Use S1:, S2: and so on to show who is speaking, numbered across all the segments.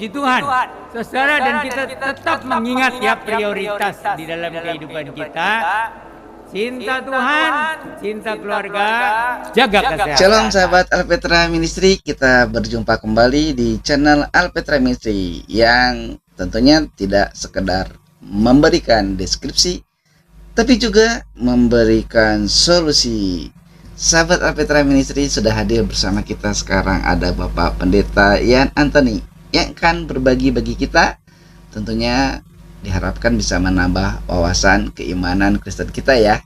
S1: Puji Tuhan, saudara, dan kita tetap mengingat ya prioritas di dalam kehidupan kita. Cinta Tuhan, cinta keluarga, jaga kesehatan.
S2: Shalom sahabat Alpetra Ministry, kita berjumpa kembali di channel Alpetra Ministry yang tentunya tidak sekedar memberikan deskripsi, tapi juga memberikan solusi. Sahabat Alpetra Ministry, sudah hadir bersama kita sekarang ada Bapak Pendeta Ian Anthony yang akan berbagi bagi kita, tentunya diharapkan bisa menambah wawasan keimanan Kristen kita ya.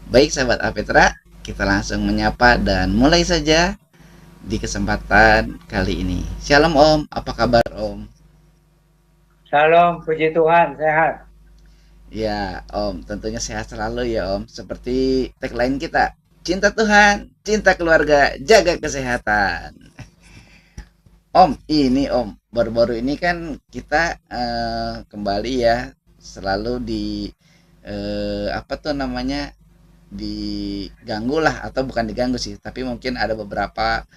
S2: Baik sahabat Alpetra, kita langsung menyapa dan mulai saja di kesempatan kali ini. Shalom Om, apa kabar Om?
S3: Shalom, puji Tuhan, sehat.
S2: Ya Om, tentunya sehat selalu ya Om. Seperti tagline kita, cinta Tuhan, cinta keluarga, jaga kesehatan. Om, ini Om, baru-baru ini kan kita kembali ya, selalu diganggu lah, atau bukan diganggu sih, tapi mungkin ada beberapa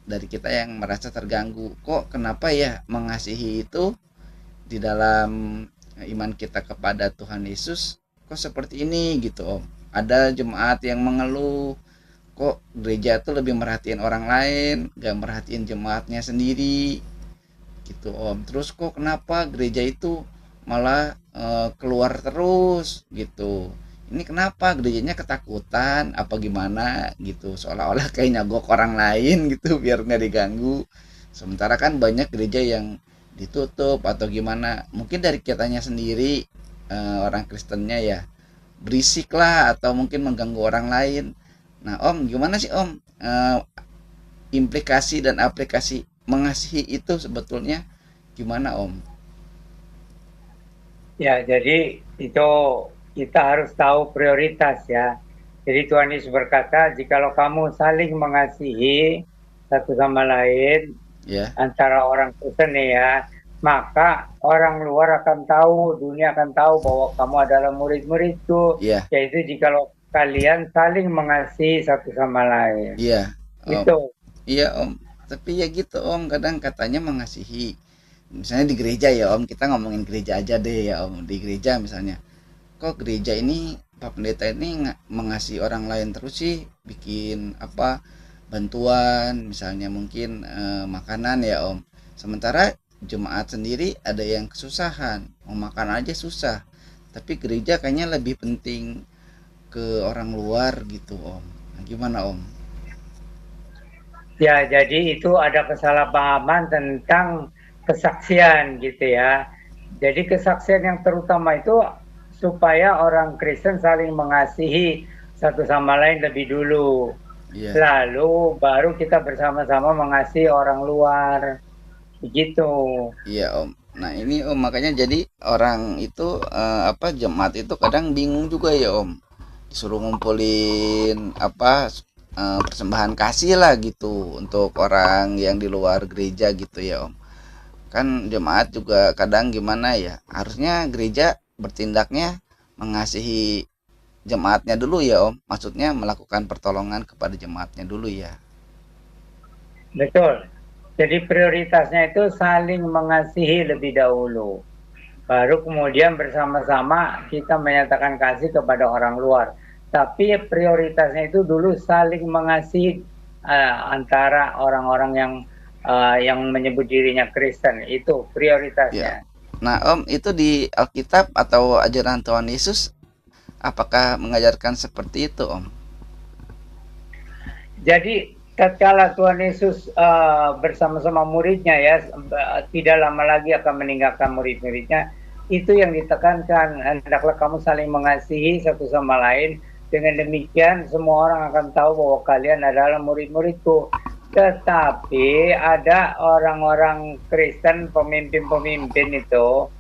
S2: dari kita yang merasa terganggu. Kok kenapa ya mengasihi itu di dalam iman kita kepada Tuhan Yesus kok seperti ini gitu Om. Ada jemaat yang mengeluh, kok gereja tuh lebih merhatiin orang lain, gak merhatiin jemaatnya sendiri gitu Om. Terus kok kenapa gereja itu malah keluar terus gitu. Ini kenapa gerejanya ketakutan apa gimana gitu, seolah-olah kayak nyogok orang lain gitu biar nggak diganggu. Sementara kan banyak gereja yang ditutup atau gimana. Mungkin dari kitanya sendiri, orang Kristennya ya berisik lah atau mungkin mengganggu orang lain. Nah Om, gimana sih Om implikasi dan aplikasi mengasihi itu sebetulnya gimana Om?
S3: Ya, jadi itu kita harus tahu prioritas ya. Jadi Tuhan Yesus berkata, jikalau kamu saling mengasihi satu sama lain, antara orang Kristen ya, maka orang luar akan tahu, dunia akan tahu bahwa kamu adalah murid-muridku. Yaitu jikalau kalian saling mengasihi satu sama lain. Gitu.
S2: Iya Om, tapi ya gitu Om, kadang katanya mengasihi. Misalnya di gereja ya Om, kita ngomongin gereja aja deh ya Om. Di gereja misalnya, kok gereja ini, Pak Pendeta ini mengasihi orang lain terus sih, bikin apa, bantuan misalnya mungkin makanan ya Om. Sementara jemaat sendiri ada yang kesusahan, mau makan aja susah. Tapi gereja kayaknya lebih penting ke orang luar gitu Om. Nah, gimana Om?
S3: Ya, jadi itu ada kesalahpahaman tentang kesaksian gitu ya. Jadi kesaksian yang terutama itu supaya orang Kristen saling mengasihi satu sama lain lebih dulu. Lalu baru kita bersama-sama mengasihi orang luar. Begitu.
S2: Iya Om. Nah ini Om, makanya jadi orang itu jemaat itu kadang bingung juga ya Om. Disuruh ngumpulin persembahan kasih lah gitu untuk orang yang di luar gereja gitu ya Om. Kan jemaat juga kadang gimana ya, harusnya gereja bertindaknya mengasihi jemaatnya dulu ya Om. Maksudnya melakukan pertolongan kepada jemaatnya dulu ya.
S3: Betul. Jadi prioritasnya itu saling mengasihi lebih dahulu. Baru kemudian bersama-sama kita menyatakan kasih kepada orang luar. Tapi prioritasnya itu dulu saling mengasihi antara orang-orang yang menyebut dirinya Kristen. Itu prioritasnya.
S2: Nah Om, itu di Alkitab atau ajaran Tuhan Yesus apakah mengajarkan seperti itu Om?
S3: Jadi tatkala Tuhan Yesus bersama-sama muridnya ya, tidak lama lagi akan meninggalkan murid-muridnya, itu yang ditekankan, hendaklah kamu saling mengasihi satu sama lain. Dengan demikian semua orang akan tahu bahwa kalian adalah murid-muridku. Tetapi ada orang-orang Kristen, pemimpin-pemimpin itu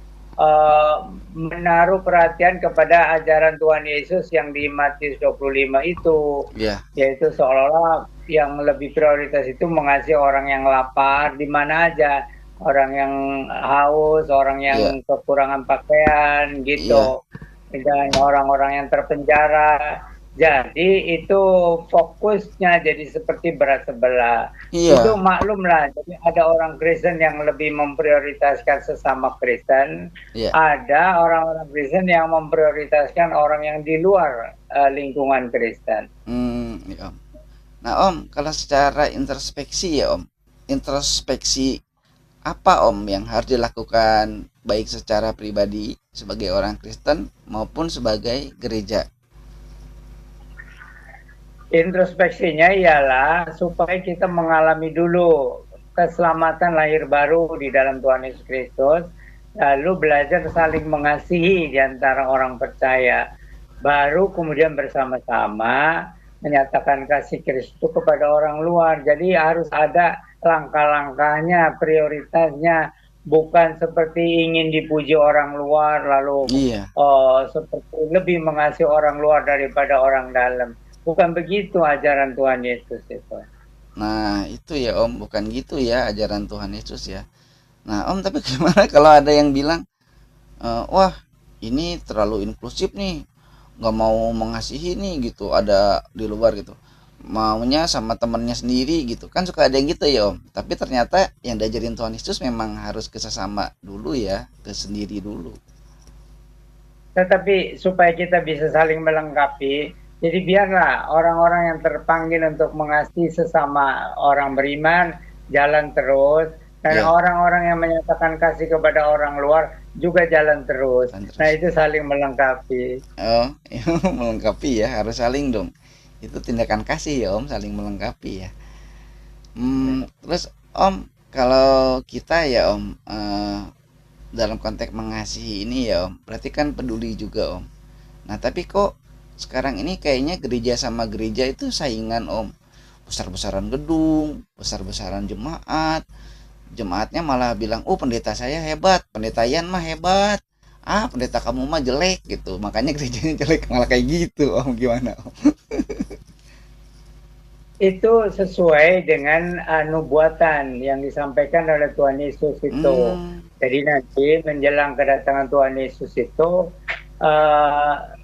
S3: menaruh perhatian kepada ajaran Tuhan Yesus yang di Matius 25 itu. Yaitu seolah-olah yang lebih prioritas itu mengasihi orang yang lapar di mana aja. Orang yang haus, orang yang kekurangan pakaian gitu. Dan orang-orang yang terpenjara. Jadi itu fokusnya jadi seperti berat sebelah.
S2: Iya.
S3: Itu maklum lah. Jadi ada orang Kristen yang lebih memprioritaskan sesama Kristen.
S2: Iya.
S3: Ada orang-orang Kristen yang memprioritaskan orang yang di luar lingkungan Kristen.
S2: Ya, Om. Nah Om, kalau secara introspeksi ya Om, introspeksi apa Om yang harus dilakukan baik secara pribadi sebagai orang Kristen maupun sebagai gereja?
S3: Introspeksinya ialah supaya kita mengalami dulu keselamatan lahir baru di dalam Tuhan Yesus Kristus, lalu belajar saling mengasihi di antara orang percaya, baru kemudian bersama-sama menyatakan kasih Kristus kepada orang luar. Jadi harus ada langkah-langkahnya, prioritasnya, bukan seperti ingin dipuji orang luar lalu seperti lebih mengasihi orang luar daripada orang dalam. Bukan begitu ajaran Tuhan Yesus itu.
S2: Nah itu ya Om, bukan gitu ya ajaran Tuhan Yesus ya. Nah Om, tapi gimana kalau ada yang bilang, wah ini terlalu inklusif nih, nggak mau mengasihi nih gitu, ada di luar gitu, maunya sama temennya sendiri gitu, kan suka ada yang gitu ya Om. Tapi ternyata yang diajarin Tuhan Yesus memang harus ke sesama dulu ya, ke sendiri dulu.
S3: Tetapi supaya kita bisa saling melengkapi, jadi biarlah orang-orang yang terpanggil untuk mengasihi sesama orang beriman jalan terus, dan orang-orang yang menyatakan kasih kepada orang luar juga jalan terus. Nah itu saling melengkapi.
S2: Oh, melengkapi ya, harus saling dong. Itu tindakan kasih ya Om, saling melengkapi ya. Terus Om, kalau kita ya Om, dalam konteks mengasihi ini ya Om, berarti kan peduli juga Om. Nah tapi kok sekarang ini kayaknya gereja sama gereja itu saingan Om, besar-besaran gedung, besar-besaran jemaat, jemaatnya malah bilang, oh pendeta saya hebat, pendeta Yan mah hebat, pendeta kamu mah jelek gitu, makanya gerejanya jelek, malah kayak gitu Om. Gimana Om?
S3: Itu sesuai dengan nubuatan yang disampaikan oleh Tuhan Yesus itu. Jadi nanti menjelang kedatangan Tuhan Yesus itu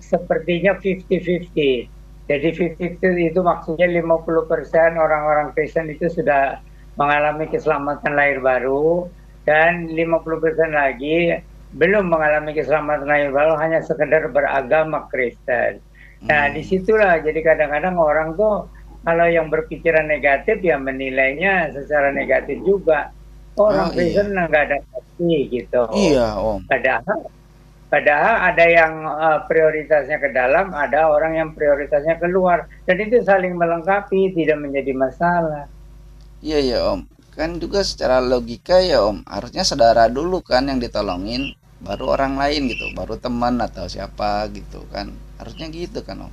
S3: sepertinya 50-50. Jadi 50 itu maksudnya 50% orang-orang Kristen itu sudah mengalami keselamatan lahir baru, dan 50% lagi belum mengalami keselamatan lahir baru, hanya sekedar beragama Kristen. Nah disitulah jadi kadang-kadang orang tuh kalau yang berpikiran negatif ya menilainya secara negatif juga. Orang Kristen nggak ada kasih gitu.
S2: Iya Om.
S3: Padahal ada yang prioritasnya ke dalam, ada orang yang prioritasnya keluar. Dan itu saling melengkapi, tidak menjadi masalah.
S2: Iya ya Om. Kan juga secara logika ya Om, harusnya saudara dulu kan yang ditolongin, baru orang lain gitu, baru teman atau siapa gitu kan. Harusnya gitu kan Om.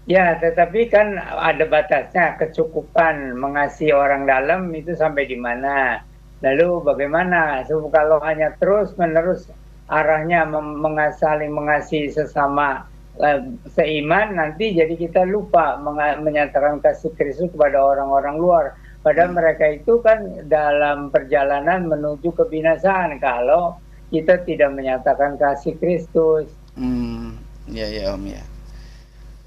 S3: Ya, tetapi kan ada batasnya, kecukupan mengasihi orang dalam itu sampai di mana. Lalu bagaimana? So, kalau hanya terus-menerus arahnya saling mengasihi sesama seiman, nanti jadi kita lupa menyatakan kasih Kristus kepada orang-orang luar. Padahal mereka itu kan dalam perjalanan menuju kebinasaan kalau kita tidak menyatakan kasih Kristus.
S2: Ya Om ya.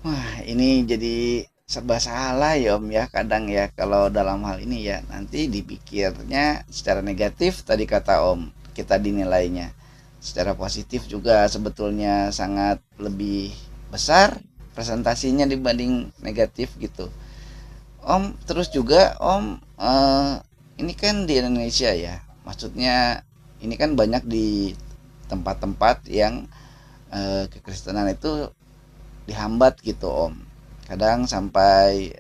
S2: Wah ini jadi serba salah ya Om ya, kadang ya kalau dalam hal ini ya, nanti dipikirnya secara negatif tadi kata Om, kita dinilainya secara positif juga sebetulnya sangat lebih besar presentasinya dibanding negatif gitu Om. Terus juga Om, ini kan di Indonesia ya, maksudnya ini kan banyak di tempat-tempat yang kekristenan itu dihambat gitu Om, kadang sampai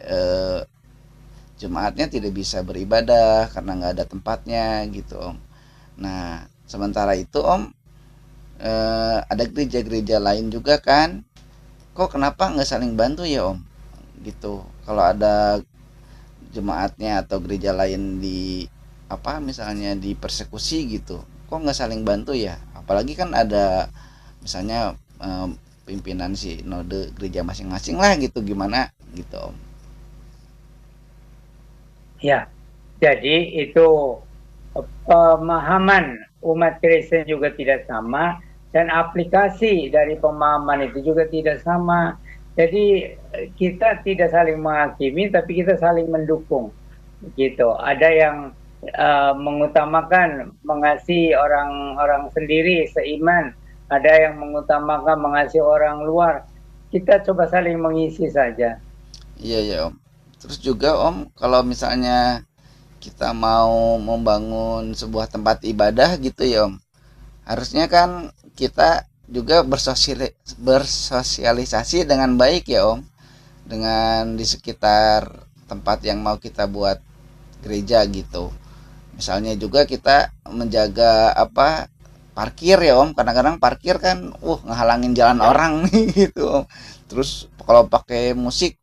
S2: jemaatnya tidak bisa beribadah karena nggak ada tempatnya gitu Om. Nah sementara itu Om, ada gereja-gereja lain juga kan, kok kenapa nggak saling bantu ya Om gitu, kalau ada jemaatnya atau gereja lain di misalnya dipersekusi gitu, kok nggak saling bantu ya, apalagi kan ada misalnya pimpinan sinode gereja masing-masing lah gitu, gimana gitu Om.
S3: Ya, jadi itu pemahaman umat Kristen juga tidak sama, dan aplikasi dari pemahaman itu juga tidak sama. Jadi kita tidak saling menghakimi, tapi kita saling mendukung. Gitu. Ada yang mengutamakan mengasihi orang-orang sendiri seiman, ada yang mengutamakan mengasihi orang luar. Kita coba saling mengisi saja.
S2: Iya ya Om. Terus juga Om, kalau misalnya kita mau membangun sebuah tempat ibadah gitu ya Om, harusnya kan kita juga bersosialisasi dengan baik ya Om, dengan di sekitar tempat yang mau kita buat gereja gitu. Misalnya juga kita menjaga parkir ya Om. Kadang-kadang parkir kan ngehalangin jalan orang gitu Om. Terus kalau pakai musik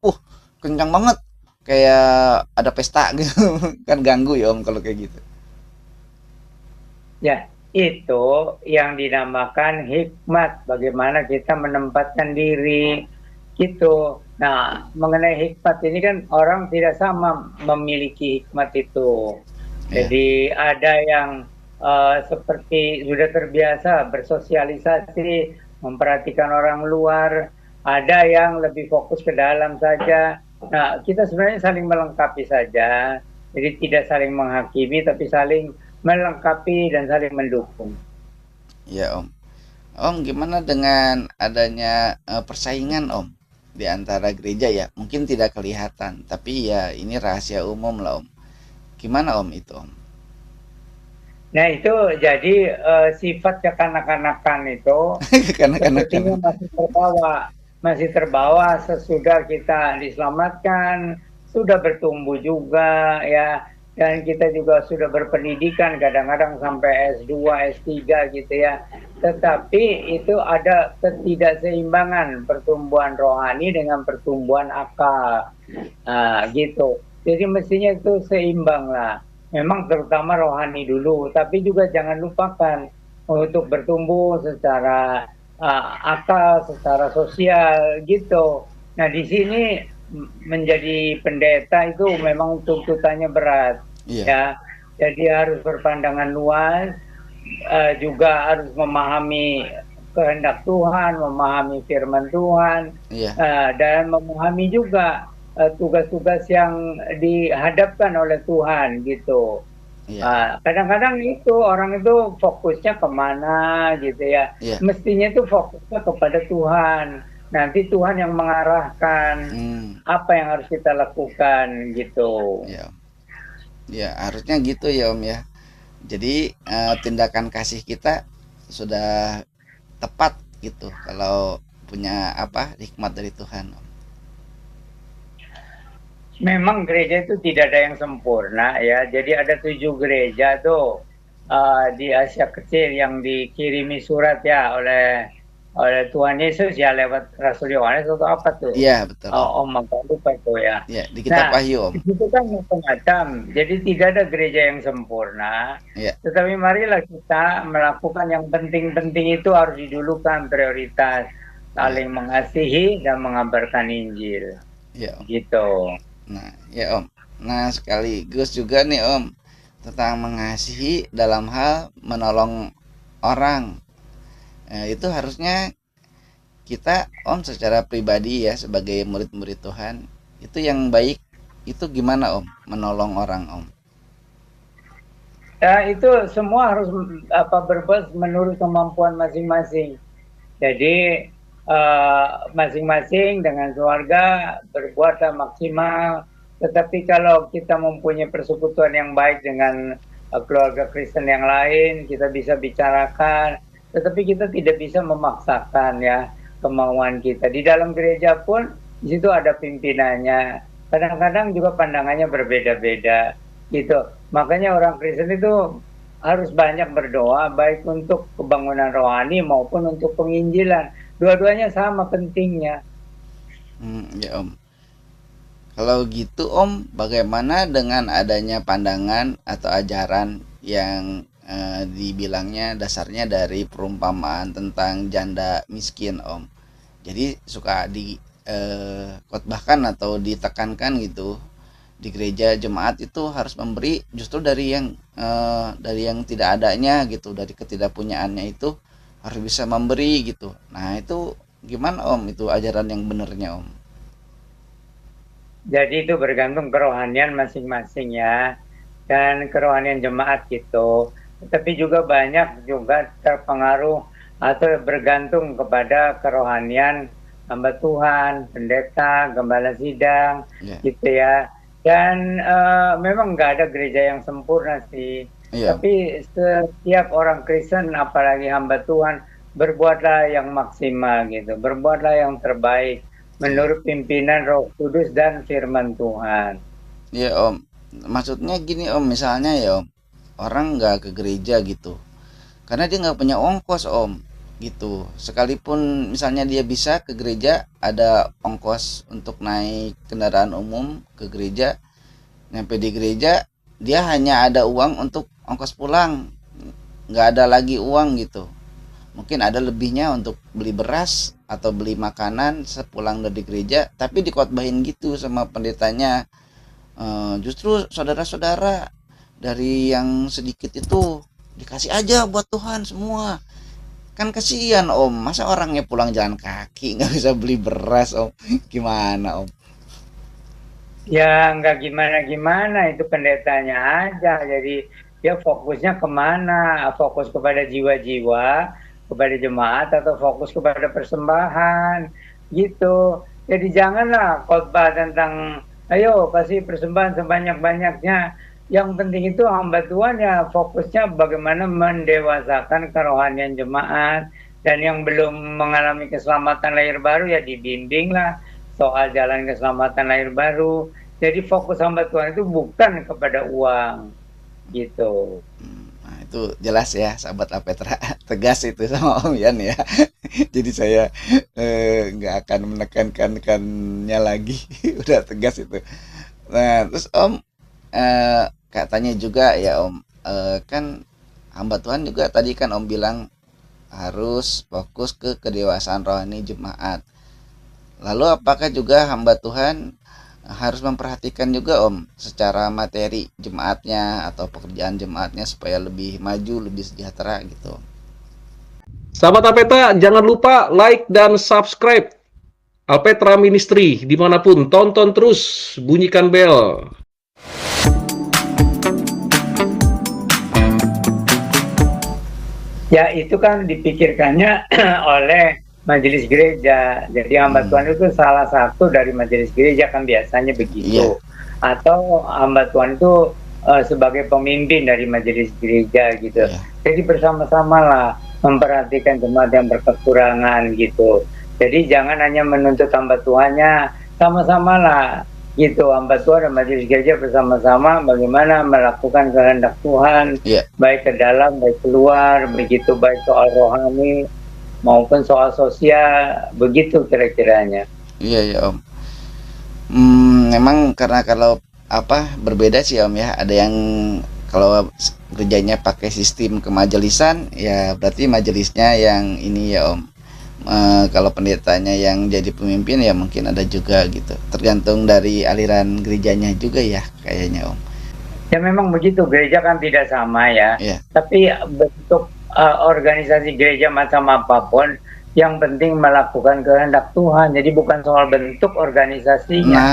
S2: kencang banget kayak ada pesta gitu kan ganggu ya Om kalau kayak gitu.
S3: Ya, itu yang dinamakan hikmat, bagaimana kita menempatkan diri gitu. Nah, mengenai hikmat ini kan orang tidak sama memiliki hikmat itu. Jadi ada yang seperti sudah terbiasa bersosialisasi, memperhatikan orang luar, ada yang lebih fokus ke dalam saja. Nah, kita sebenarnya saling melengkapi saja. Jadi tidak saling menghakimi, tapi saling melengkapi dan saling mendukung.
S2: Ya Om. Om, gimana dengan adanya persaingan Om di antara gereja ya? Mungkin tidak kelihatan, tapi ya ini rahasia umum lah Om. Gimana Om itu Om?
S3: Nah itu jadi sifat kekanak-kanakan itu sepertinya masih terbawa sesudah kita diselamatkan, sudah bertumbuh juga ya, dan kita juga sudah berpendidikan kadang-kadang sampai S2, S3 gitu ya. Tetapi itu ada ketidakseimbangan pertumbuhan rohani dengan pertumbuhan akal gitu. Jadi mestinya itu seimbang lah. Memang terutama rohani dulu, tapi juga jangan lupakan untuk bertumbuh secara akal, secara sosial gitu. Nah di sini menjadi pendeta itu memang tuntutannya berat, ya. Jadi harus berpandangan luas, juga harus memahami kehendak Tuhan, memahami firman Tuhan, dan memahami juga tugas-tugas yang dihadapkan oleh Tuhan gitu. Kadang-kadang itu orang itu fokusnya kemana gitu ya. Mestinya itu fokusnya kepada Tuhan. Nanti Tuhan yang mengarahkan apa yang harus kita lakukan gitu.
S2: Ya harusnya gitu ya Om ya. Jadi tindakan kasih kita sudah tepat gitu kalau punya hikmat dari Tuhan Om.
S3: Memang gereja itu tidak ada yang sempurna ya. Jadi ada 7 gereja tuh di Asia Kecil yang dikirimi surat ya oleh Tuhan Yesus ya lewat Rasul Yohanes atau apa tuh?
S2: Iya betul.
S3: Om agak lupa itu ya.
S2: Iya di kitab Wahyu Om.
S3: Itu kan macam-macam. Jadi tidak ada gereja yang sempurna. Tetapi marilah kita melakukan yang penting-penting itu harus didulukan prioritas, saling mengasihi dan mengabarkan Injil. Gitu.
S2: Nah, ya Om. Nah, sekaligus juga nih Om, tentang mengasihi dalam hal menolong orang. Itu harusnya kita Om secara pribadi ya sebagai murid-murid Tuhan, itu yang baik itu gimana Om menolong orang Om?
S3: Itu semua harus berbuat menurut kemampuan masing-masing. Jadi masing-masing dengan keluarga berbuat maksimal. Tetapi kalau kita mempunyai persekutuan yang baik dengan keluarga Kristen yang lain, kita bisa bicarakan. Tetapi kita tidak bisa memaksakan ya kemauan kita. Di dalam gereja pun di situ ada pimpinannya. Kadang-kadang juga pandangannya berbeda-beda gitu. Makanya orang Kristen itu harus banyak berdoa baik untuk kebangunan rohani maupun untuk penginjilan. Dua-duanya sama pentingnya.
S2: Ya Om. Kalau gitu Om, bagaimana dengan adanya pandangan atau ajaran yang dibilangnya dasarnya dari perumpamaan tentang janda miskin Om? Jadi suka khotbahkan atau ditekankan gitu di gereja jemaat itu harus memberi justru dari yang tidak adanya gitu, dari ketidakpunyaannya itu harus bisa memberi gitu. Nah itu Gimana Om itu ajaran yang benernya Om?
S3: Jadi itu bergantung kerohanian masing-masing ya, dan kerohanian jemaat gitu. Tapi juga banyak juga terpengaruh atau bergantung kepada kerohanian hamba Tuhan, pendeta, gembala sidang, gitu ya. Dan memang nggak ada gereja yang sempurna sih. Tapi setiap orang Kristen, apalagi hamba Tuhan, berbuatlah yang maksimal gitu, berbuatlah yang terbaik menurut pimpinan Roh Kudus dan firman Tuhan.
S2: Ya Om, maksudnya gini Om, misalnya ya Om, orang nggak ke gereja gitu, karena dia nggak punya ongkos Om, gitu. Sekalipun misalnya dia bisa ke gereja, ada ongkos untuk naik kendaraan umum ke gereja, nyampe di gereja, dia hanya ada uang untuk ongkos pulang, nggak ada lagi uang gitu. Mungkin ada lebihnya untuk beli beras atau beli makanan sepulang dari gereja, tapi dikotbahin gitu sama pendetanya, justru saudara-saudara dari yang sedikit itu dikasih aja buat Tuhan semua. Kan kasihan Om, masa orangnya pulang jalan kaki nggak bisa beli beras Om, gimana Om?
S3: Ya nggak gimana-gimana, itu pendetanya aja, jadi dia fokusnya kemana, fokus kepada jiwa-jiwa, kepada jemaat, atau fokus kepada persembahan gitu. Jadi janganlah khotbah tentang ayo kasih persembahan sebanyak-banyaknya. Yang penting itu hamba Tuhan ya fokusnya bagaimana mendewasakan kerohanian jemaat, dan yang belum mengalami keselamatan lahir baru ya dibimbinglah soal jalan keselamatan lahir baru. Jadi fokus hamba Tuhan itu bukan kepada uang gitu.
S2: Nah, itu jelas ya sahabat Apetra, tegas itu sama Om Yan ya. Jadi saya nggak akan menekankannya lagi. Udah tegas itu. Nah terus Om, katanya juga ya Om, kan hamba Tuhan juga tadi kan Om bilang harus fokus ke kedewasaan rohani jemaat. Lalu apakah juga hamba Tuhan harus memperhatikan juga Om secara materi jemaatnya atau pekerjaan jemaatnya supaya lebih maju, lebih sejahtera gitu?
S4: Sahabat Apetra, jangan lupa like dan subscribe Apetra Ministry dimanapun, tonton terus, bunyikan bel.
S3: Ya itu kan dipikirkannya oleh majelis gereja. Jadi hamba Tuhan itu salah satu dari majelis gereja kan biasanya begitu. Atau hamba Tuhan itu sebagai pemimpin dari majelis gereja gitu. Jadi bersama-sama lah memperhatikan jemaat yang berkekurangan gitu. Jadi jangan hanya menuntut hamba Tuhannya, sama-sama lah gitu, hamba Tuhan dan majelis gereja bersama-sama bagaimana melakukan kehendak Tuhan, baik ke dalam, baik keluar, begitu baik soal rohani maupun soal sosial, begitu kira-kiranya.
S2: Iya ya Om. Memang karena kalau berbeda sih Om ya. Ada yang kalau kerjanya pakai sistem kemajelisan, ya berarti majelisnya yang ini ya Om. Kalau pendetanya yang jadi pemimpin ya mungkin ada juga gitu. Tergantung dari aliran gerejanya juga ya kayaknya Om.
S3: Ya memang begitu, gereja kan tidak sama ya. Tapi bentuk organisasi gereja macam apapun, yang penting melakukan kehendak Tuhan. Jadi bukan soal bentuk organisasinya,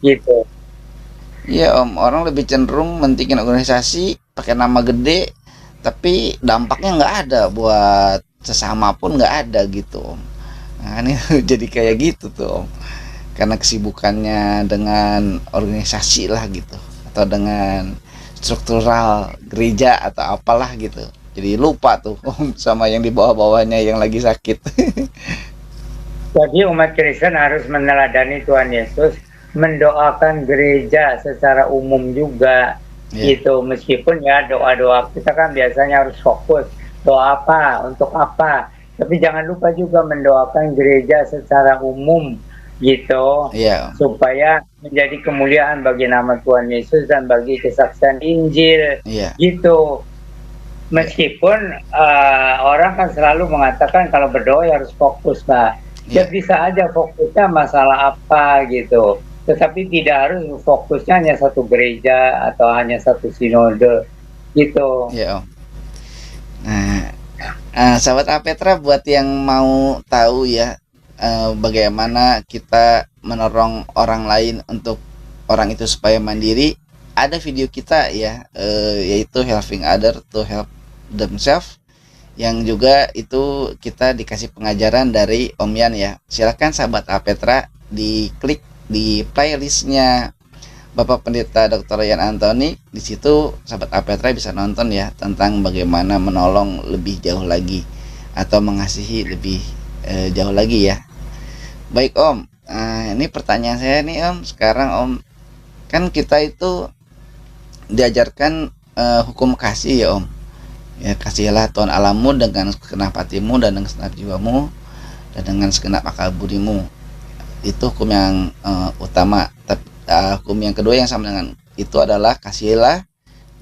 S3: gitu.
S2: Iya Om, orang lebih cenderung mentingin organisasi pakai nama gede, tapi dampaknya nggak ada buat sesama pun nggak ada gitu Om. Nah ini jadi kayak gitu tuh Om, karena kesibukannya dengan organisasi lah gitu, atau dengan struktural gereja atau apalah gitu. Jadi lupa tuh Om sama yang di bawah-bawahnya yang lagi sakit.
S3: Jadi umat Kristen harus meneladani Tuhan Yesus, mendoakan gereja secara umum juga gitu. Meskipun ya doa-doa kita kan biasanya harus fokus doa apa, untuk apa. Tapi jangan lupa juga mendoakan gereja secara umum gitu, supaya menjadi kemuliaan bagi nama Tuhan Yesus dan bagi kesaksian Injil gitu. Meskipun orang kan selalu mengatakan kalau berdoa harus fokus, Pak. Ya bisa aja fokusnya masalah apa gitu. Tetapi tidak harus fokusnya hanya satu gereja atau hanya satu sinode gitu.
S2: Iya Om. Nah, sahabat Apetra, buat yang mau tahu ya bagaimana kita menolong orang lain untuk orang itu supaya mandiri. Ada video kita ya, yaitu helping other to help themselves, yang juga itu kita dikasih pengajaran dari Om Yan ya. Silakan sahabat Alpetra diklik di playlistnya Bapak Pendeta Dr. Yan Antoni. Di situ sahabat Alpetra bisa nonton ya tentang bagaimana menolong lebih jauh lagi atau mengasihi lebih jauh lagi ya. Baik Om, ini pertanyaan saya nih Om. Sekarang Om, kan kita itu diajarkan hukum kasih ya Om. Ya, kasihilah Tuhan Allahmu dengan segenap hatimu dan dengan segenap jiwamu dan dengan segenap akal budimu. Itu hukum yang utama. Tapi hukum yang kedua yang sama dengan itu adalah kasihilah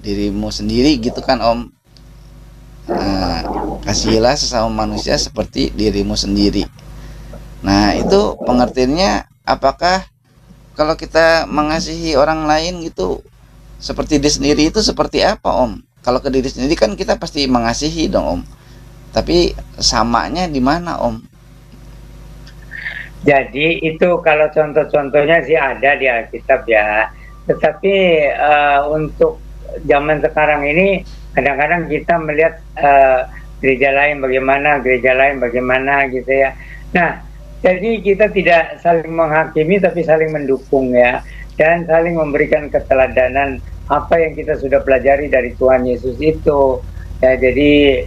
S2: dirimu sendiri gitu kan Om. Kasihilah sesama manusia seperti dirimu sendiri. Nah, itu pengertiannya apakah kalau kita mengasihi orang lain gitu seperti diri sendiri itu seperti apa Om? Kalau ke diri sendiri kan kita pasti mengasihi dong Om. Tapi samanya di mana Om?
S3: Jadi itu kalau contoh-contohnya sih ada di Alkitab ya. Tetapi untuk zaman sekarang ini kadang-kadang kita melihat gereja lain bagaimana gitu ya. Nah, jadi kita tidak saling menghakimi tapi saling mendukung ya. Dan saling memberikan keteladanan apa yang kita sudah pelajari dari Tuhan Yesus itu ya. Jadi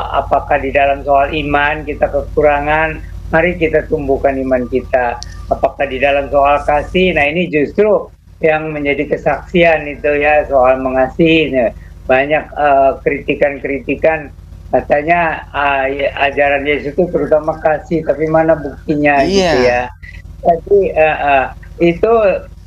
S3: apakah di dalam soal iman kita kekurangan, mari kita tumbuhkan iman kita. Apakah di dalam soal kasih, nah ini justru yang menjadi kesaksian itu ya, soal mengasihi. Banyak kritikan-kritikan katanya ajaran Yesus itu terutama kasih, tapi mana buktinya gitu ya. Jadi itu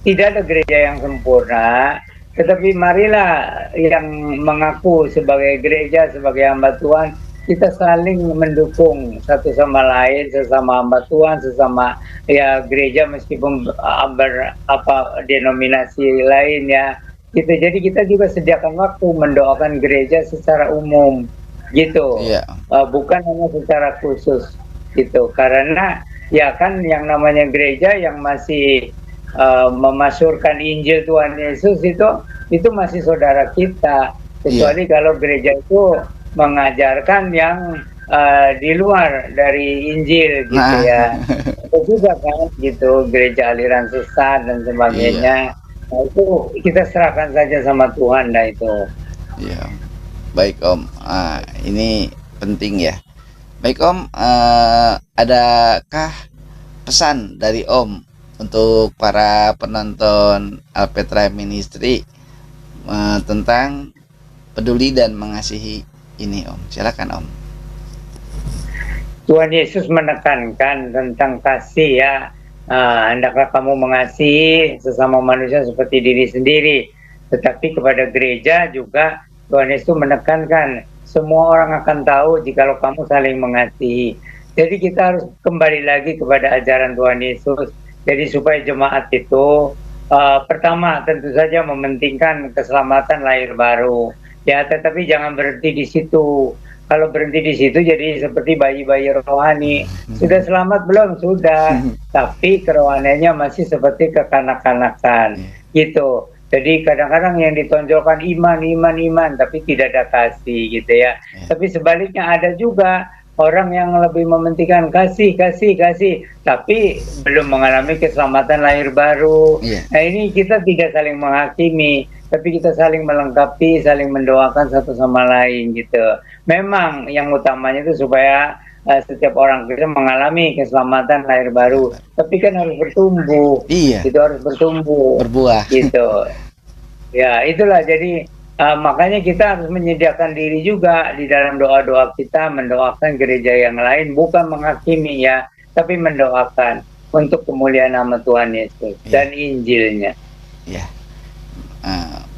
S3: tidak ada gereja yang sempurna, tetapi marilah yang mengaku sebagai gereja, sebagai hamba Tuhan, kita saling mendukung satu sama lain, sesama hamba Tuhan, sesama ya gereja meskipun denominasi lain ya. Gitu. Jadi kita juga sediakan waktu mendoakan gereja secara umum, gitu. Bukan hanya secara khusus, gitu. Karena ya kan yang namanya gereja yang masih memasyurkan Injil Tuhan Yesus itu masih saudara kita, kecuali kalau gereja itu mengajarkan yang di luar dari Injil gitu ya. Itu juga kan gitu, gereja aliran sesat dan sebagainya. Nah, itu kita serahkan saja sama Tuhan dah itu.
S2: Iya. Baik Om, ini penting ya. Baik Om, adakah pesan dari Om untuk para penonton Alpetra Ministry tentang peduli dan mengasihi ini Om? Silakan Om.
S3: Tuhan Yesus menekankan tentang kasih ya. Hendaklah kamu mengasihi sesama manusia seperti diri sendiri. Tetapi kepada gereja juga Tuhan Yesus menekankan semua orang akan tahu jikalau kamu saling mengasihi. Jadi kita harus kembali lagi kepada ajaran Tuhan Yesus. Jadi supaya jemaat itu pertama tentu saja mementingkan keselamatan lahir baru. Ya, tetapi jangan berhenti di situ. Kalau berhenti di situ jadi seperti bayi-bayi rohani. Sudah selamat belum? Sudah. Tapi kerohaniannya masih seperti kekanak-kanakan. Gitu. Jadi kadang-kadang yang ditonjolkan iman, tapi tidak ada kasih gitu ya. Tapi sebaliknya ada juga orang yang lebih mementingkan kasih, tapi belum mengalami keselamatan lahir baru. Nah ini kita tidak saling menghakimi, tapi kita saling melengkapi, saling mendoakan satu sama lain gitu. Memang yang utamanya itu supaya setiap orang kita mengalami keselamatan lahir baru, tapi kan harus bertumbuh. Itu harus bertumbuh,
S2: berbuah
S3: gitu. Ya itulah, jadi makanya kita harus menyediakan diri juga di dalam doa-doa kita, mendoakan gereja yang lain, bukan menghakimi ya, tapi mendoakan untuk kemuliaan nama Tuhan Yesus dan Injilnya.
S2: Ya.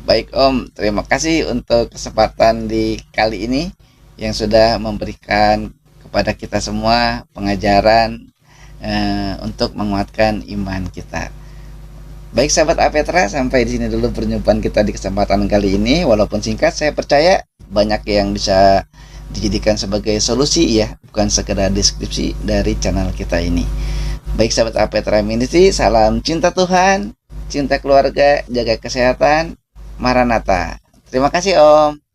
S2: Baik Om, terima kasih untuk kesempatan di kali ini yang sudah memberikan kepada kita semua pengajaran untuk menguatkan iman kita. Baik sahabat Alpetra, sampai di sini dulu perjumpaan kita di kesempatan kali ini. Walaupun singkat, saya percaya banyak yang bisa dijadikan sebagai solusi ya, bukan sekedar deskripsi dari channel kita ini. Baik sahabat Alpetra Ministry, salam cinta Tuhan, cinta keluarga, jaga kesehatan, Maranatha. Terima kasih Om.